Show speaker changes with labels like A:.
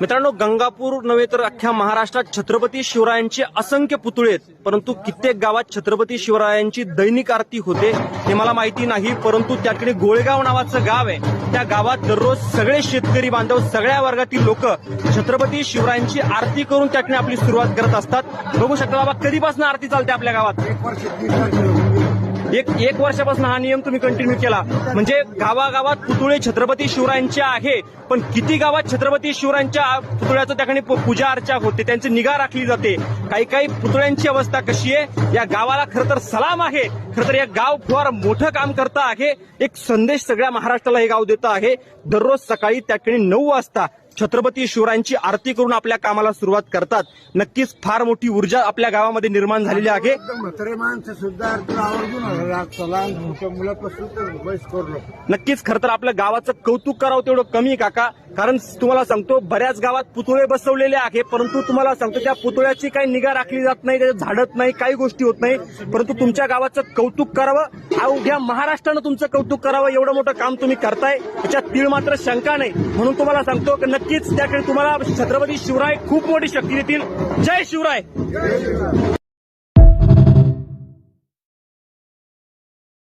A: मित्रांनो, गंगापूर नव्हे तर अख्ख्या महाराष्ट्रात छत्रपती शिवरायांचे असंख्य पुतळे आहेत, परंतु कित्येक गावात छत्रपती शिवरायांची दैनिक आरती होते हे मला माहिती नाही. परंतु त्या ठिकाणी गोळेगाव नावाचं गाव आहे, त्या गावात दररोज सगळे शेतकरी बांधव, सगळ्या वर्गातील लोक छत्रपती शिवरायांची आरती करून त्या ठिकाणी आपली सुरुवात करत असतात. बघू शकता बाबा, कधीपासून आरती चालते आपल्या गावात? एक वर्षापासून हा नियम तुम्ही कंटिन्यू केला, म्हणजे गावागावात पुतळे छत्रपती शिवरायांचे आहे. पण किती गावात छत्रपती शिवरायांच्या पुतळ्याचं त्या ठिकाणी पूजा अर्चा होते, त्यांची निगा राखली जाते. काही काही पुतळ्यांची अवस्था कशी आहे, या गावाला खरं तर सलाम आहे. खरं तर या गाव फार मोठं काम करतं आहे. एक संदेश सगळ्या महाराष्ट्राला हे गाव देतं आहे. दररोज सकाळी त्या ठिकाणी 9 वाजता छत्रपती शिवरायांची आरती करून आपल्या कामाला सुरुवात करतात. नक्कीच फार मोठी ऊर्जा आपल्या गावामध्ये निर्माण झालेली आहे.
B: म्हातारे माणसं सुद्धा आवर्जून
A: नक्कीच खरं तर आपल्या गावाचं कौतुक करावं तेवढं कमी काका, कारण तुम्हाला सांगतो बऱ्याच गावात पुतळे बसवलेले आहे, परंतु तुम्हाला सांगतो त्या पुतळ्याची काही निगा राखली जात नाही, त्याचं झाडत नाही, काही गोष्टी होत नाही. परंतु तुमच्या गावाचं कौतुक करावं, अवघ्या महाराष्ट्रानं तुमचं कौतुक करावं, एवढं मोठं काम तुम्ही करताय, त्याच्यात तीळ मात्र शंका नाही. म्हणून तुम्हाला सांगतो की नक्कीच त्याकडे तुम्हाला छत्रपती शिवराय खूप मोठी शक्ती देतील. जय शिवराय.